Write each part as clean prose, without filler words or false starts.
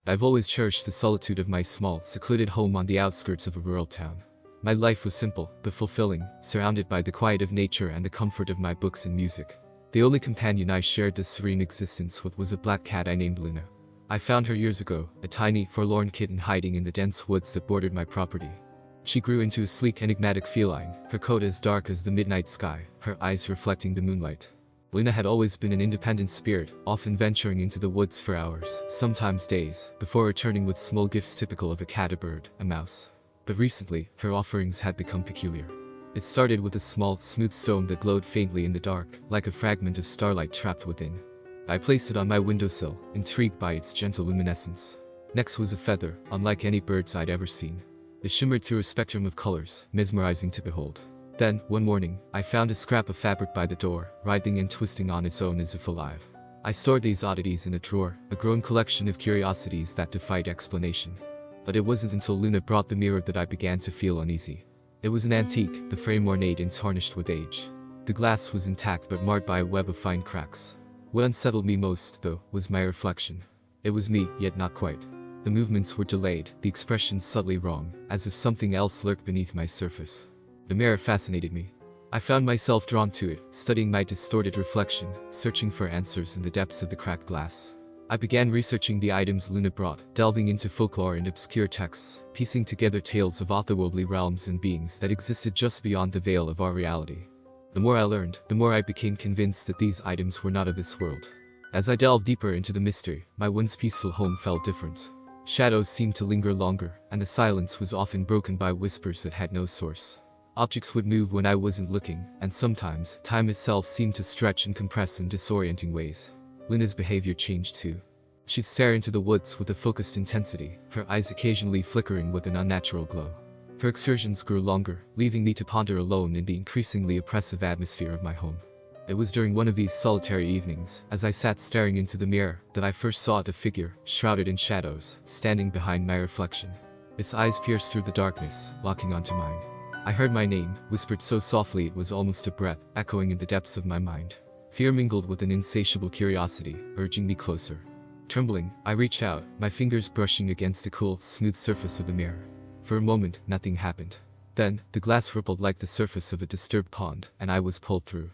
I've always cherished the solitude of my small, secluded home on the outskirts of a rural town. My life was simple, but fulfilling, surrounded by the quiet of nature and the comfort of my books and music. The only companion I shared this serene existence with was a black cat I named Luna. I found her years ago, a tiny, forlorn kitten hiding in the dense woods that bordered my property. She grew into a sleek, enigmatic feline, her coat as dark as the midnight sky, her eyes reflecting the moonlight. Luna had always been an independent spirit, often venturing into the woods for hours, sometimes days, before returning with small gifts typical of a cat, a bird, a mouse. But recently, her offerings had become peculiar. It started with a small, smooth stone that glowed faintly in the dark, like a fragment of starlight trapped within. I placed it on my windowsill, intrigued by its gentle luminescence. Next was a feather, unlike any birds I'd ever seen. It shimmered through a spectrum of colors, mesmerizing to behold. Then, one morning, I found a scrap of fabric by the door, writhing and twisting on its own as if alive. I stored these oddities in a drawer, a growing collection of curiosities that defied explanation. But it wasn't until Luna brought the mirror that I began to feel uneasy. It was an antique, the frame ornate and tarnished with age. The glass was intact but marred by a web of fine cracks. What unsettled me most, though, was my reflection. It was me, yet not quite. The movements were delayed, the expression subtly wrong, as if something else lurked beneath my surface. The mirror fascinated me. I found myself drawn to it, studying my distorted reflection, searching for answers in the depths of the cracked glass. I began researching the items Luna brought, delving into folklore and obscure texts, piecing together tales of otherworldly realms and beings that existed just beyond the veil of our reality. The more I learned, the more I became convinced that these items were not of this world. As I delved deeper into the mystery, my once peaceful home felt different. Shadows seemed to linger longer, and the silence was often broken by whispers that had no source. Objects would move when I wasn't looking, and sometimes, time itself seemed to stretch and compress in disorienting ways. Luna's behavior changed too. She'd stare into the woods with a focused intensity, her eyes occasionally flickering with an unnatural glow. Her excursions grew longer, leaving me to ponder alone in the increasingly oppressive atmosphere of my home. It was during one of these solitary evenings, as I sat staring into the mirror, that I first saw a figure, shrouded in shadows, standing behind my reflection. Its eyes pierced through the darkness, locking onto mine. I heard my name, whispered so softly it was almost a breath, echoing in the depths of my mind. Fear mingled with an insatiable curiosity, urging me closer. Trembling, I reached out, my fingers brushing against the cool, smooth surface of the mirror. For a moment, nothing happened. Then, the glass rippled like the surface of a disturbed pond, and I was pulled through.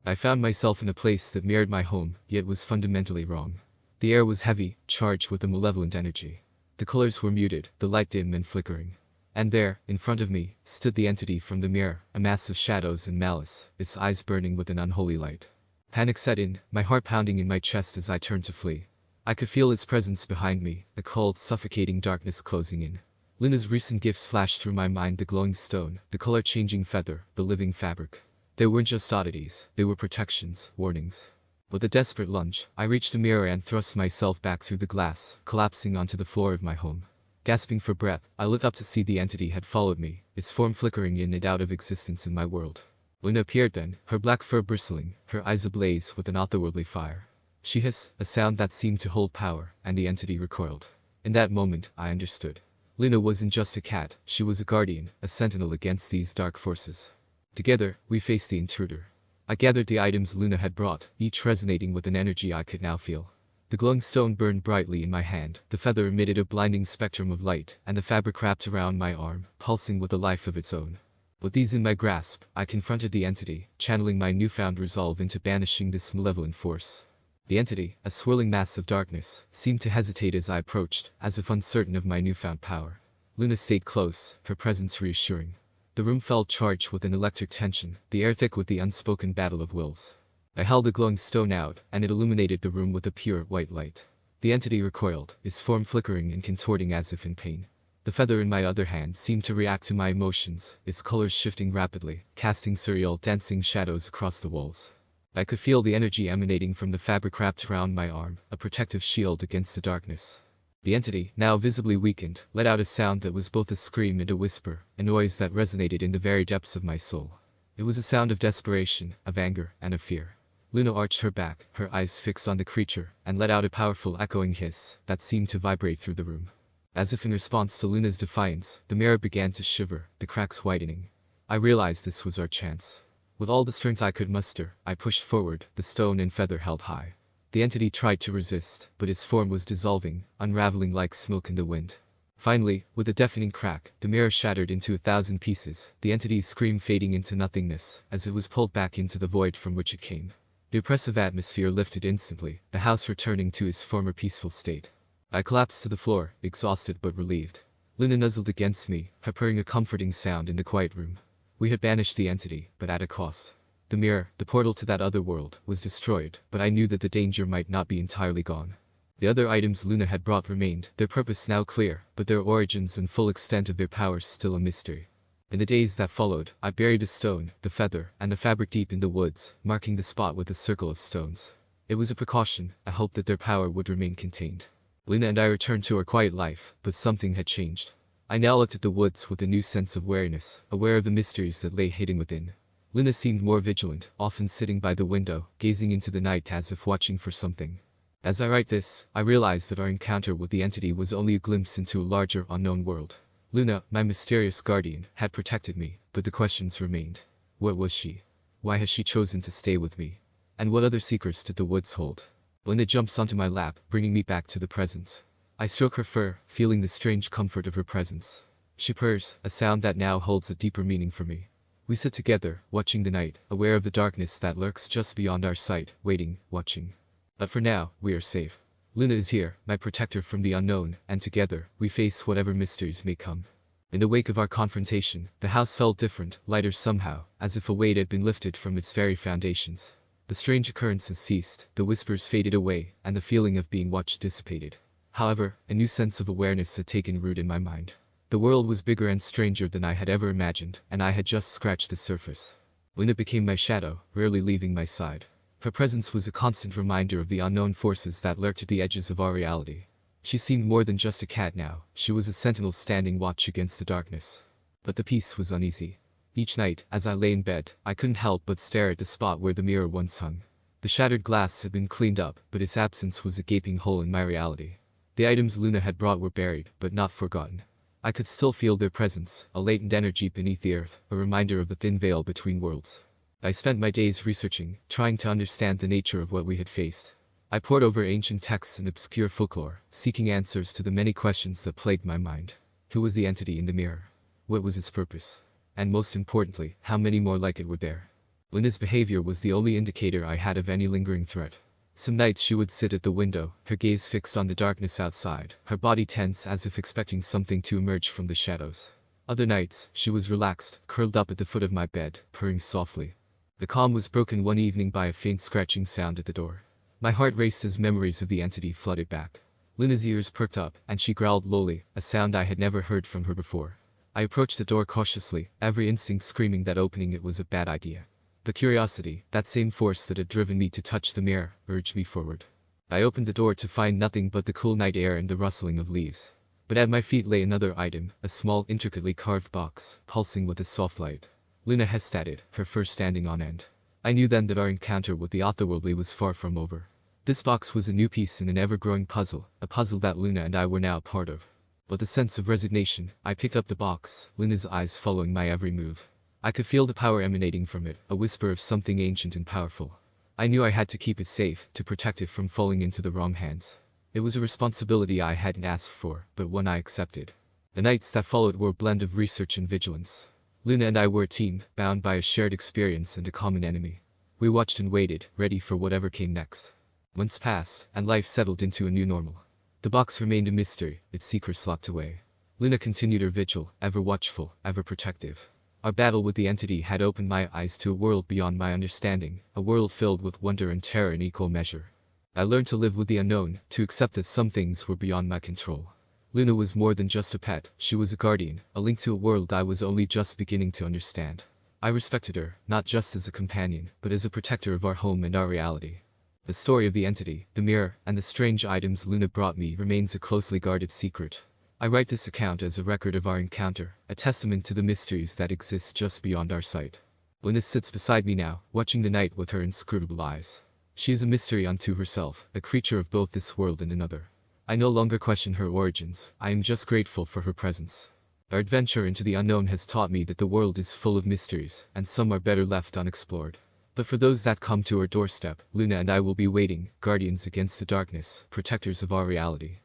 I found myself in a place that mirrored my home, yet was fundamentally wrong. The air was heavy, charged with a malevolent energy. The colors were muted, the light dim and flickering. And there, in front of me, stood the entity from the mirror, a mass of shadows and malice, its eyes burning with an unholy light. Panic set in, my heart pounding in my chest as I turned to flee. I could feel its presence behind me, a cold, suffocating darkness closing in. Luna's recent gifts flashed through my mind, the glowing stone, the color-changing feather, the living fabric. They weren't just oddities, they were protections, warnings. With a desperate lunge, I reached the mirror and thrust myself back through the glass, collapsing onto the floor of my home. Gasping for breath, I looked up to see the entity had followed me, its form flickering in and out of existence in my world. Luna appeared then, her black fur bristling, her eyes ablaze with an otherworldly fire. She hissed, a sound that seemed to hold power, and the entity recoiled. In that moment, I understood. Luna wasn't just a cat, she was a guardian, a sentinel against these dark forces. Together, we faced the intruder. I gathered the items Luna had brought, each resonating with an energy I could now feel. The glowing stone burned brightly in my hand, the feather emitted a blinding spectrum of light, and the fabric wrapped around my arm, pulsing with a life of its own. With these in my grasp, I confronted the entity, channeling my newfound resolve into banishing this malevolent force. The entity, a swirling mass of darkness, seemed to hesitate as I approached, as if uncertain of my newfound power. Luna stayed close, her presence reassuring. The room felt charged with an electric tension, the air thick with the unspoken battle of wills. I held the glowing stone out, and it illuminated the room with a pure, white light. The entity recoiled, its form flickering and contorting as if in pain. The feather in my other hand seemed to react to my emotions, its colors shifting rapidly, casting surreal, dancing shadows across the walls. I could feel the energy emanating from the fabric wrapped around my arm, a protective shield against the darkness. The entity, now visibly weakened, let out a sound that was both a scream and a whisper, a noise that resonated in the very depths of my soul. It was a sound of desperation, of anger, and of fear. Luna arched her back, her eyes fixed on the creature, and let out a powerful echoing hiss that seemed to vibrate through the room. As if in response to Luna's defiance, the mirror began to shiver, the cracks widening. I realized this was our chance. With all the strength I could muster, I pushed forward, the stone and feather held high. The entity tried to resist, but its form was dissolving, unraveling like smoke in the wind. Finally, with a deafening crack, the mirror shattered into 1,000 pieces, the entity's scream fading into nothingness, as it was pulled back into the void from which it came. The oppressive atmosphere lifted instantly, the house returning to its former peaceful state. I collapsed to the floor, exhausted but relieved. Luna nuzzled against me, purring a comforting sound in the quiet room. We had banished the entity, but at a cost. The mirror, the portal to that other world, was destroyed, but I knew that the danger might not be entirely gone. The other items Luna had brought remained, their purpose now clear, but their origins and full extent of their powers still a mystery. In the days that followed, I buried the stone, the feather, and the fabric deep in the woods, marking the spot with a circle of stones. It was a precaution, a hope that their power would remain contained. Luna and I returned to our quiet life, but something had changed. I now looked at the woods with a new sense of wariness, aware of the mysteries that lay hidden within. Luna seemed more vigilant, often sitting by the window, gazing into the night as if watching for something. As I write this, I realize that our encounter with the entity was only a glimpse into a larger unknown world. Luna, my mysterious guardian, had protected me, but the questions remained. What was she? Why has she chosen to stay with me? And what other secrets did the woods hold? Luna jumps onto my lap, bringing me back to the present. I stroke her fur, feeling the strange comfort of her presence. She purrs, a sound that now holds a deeper meaning for me. We sit together, watching the night, aware of the darkness that lurks just beyond our sight, waiting, watching. But for now, we are safe. Luna is here, my protector from the unknown, and together, we face whatever mysteries may come. In the wake of our confrontation, the house felt different, lighter somehow, as if a weight had been lifted from its very foundations. The strange occurrences ceased, the whispers faded away, and the feeling of being watched dissipated. However, a new sense of awareness had taken root in my mind. The world was bigger and stranger than I had ever imagined, and I had just scratched the surface. Luna became my shadow, rarely leaving my side. Her presence was a constant reminder of the unknown forces that lurked at the edges of our reality. She seemed more than just a cat now, she was a sentinel standing watch against the darkness. But the peace was uneasy. Each night, as I lay in bed, I couldn't help but stare at the spot where the mirror once hung. The shattered glass had been cleaned up, but its absence was a gaping hole in my reality. The items Luna had brought were buried, but not forgotten. I could still feel their presence, a latent energy beneath the earth, a reminder of the thin veil between worlds. I spent my days researching, trying to understand the nature of what we had faced. I pored over ancient texts and obscure folklore, seeking answers to the many questions that plagued my mind. Who was the entity in the mirror? What was its purpose? And most importantly, how many more like it were there? Luna's behavior was the only indicator I had of any lingering threat. Some nights she would sit at the window, her gaze fixed on the darkness outside, her body tense as if expecting something to emerge from the shadows. Other nights, she was relaxed, curled up at the foot of my bed, purring softly. The calm was broken one evening by a faint scratching sound at the door. My heart raced as memories of the entity flooded back. Luna's ears perked up, and she growled lowly, a sound I had never heard from her before. I approached the door cautiously, every instinct screaming that opening it was a bad idea. But curiosity, that same force that had driven me to touch the mirror, urged me forward. I opened the door to find nothing but the cool night air and the rustling of leaves. But at my feet lay another item, a small, intricately carved box, pulsing with a soft light. Luna hesitated, her fur standing on end. I knew then that our encounter with the otherworldly was far from over. This box was a new piece in an ever-growing puzzle, a puzzle that Luna and I were now part of. With a sense of resignation, I picked up the box, Luna's eyes following my every move. I could feel the power emanating from it, a whisper of something ancient and powerful. I knew I had to keep it safe, to protect it from falling into the wrong hands. It was a responsibility I hadn't asked for, but one I accepted. The nights that followed were a blend of research and vigilance. Luna and I were a team, bound by a shared experience and a common enemy. We watched and waited, ready for whatever came next. Months passed, and life settled into a new normal. The box remained a mystery, its secrets locked away. Luna continued her vigil, ever watchful, ever protective. Our battle with the entity had opened my eyes to a world beyond my understanding, a world filled with wonder and terror in equal measure. I learned to live with the unknown, to accept that some things were beyond my control. Luna was more than just a pet, she was a guardian, a link to a world I was only just beginning to understand. I respected her, not just as a companion, but as a protector of our home and our reality. The story of the entity, the mirror, and the strange items Luna brought me remains a closely guarded secret. I write this account as a record of our encounter, a testament to the mysteries that exist just beyond our sight. Luna sits beside me now, watching the night with her inscrutable eyes. She is a mystery unto herself, a creature of both this world and another. I no longer question her origins, I am just grateful for her presence. Our adventure into the unknown has taught me that the world is full of mysteries, and some are better left unexplored. But for those that come to our doorstep, Luna and I will be waiting, guardians against the darkness, protectors of our reality.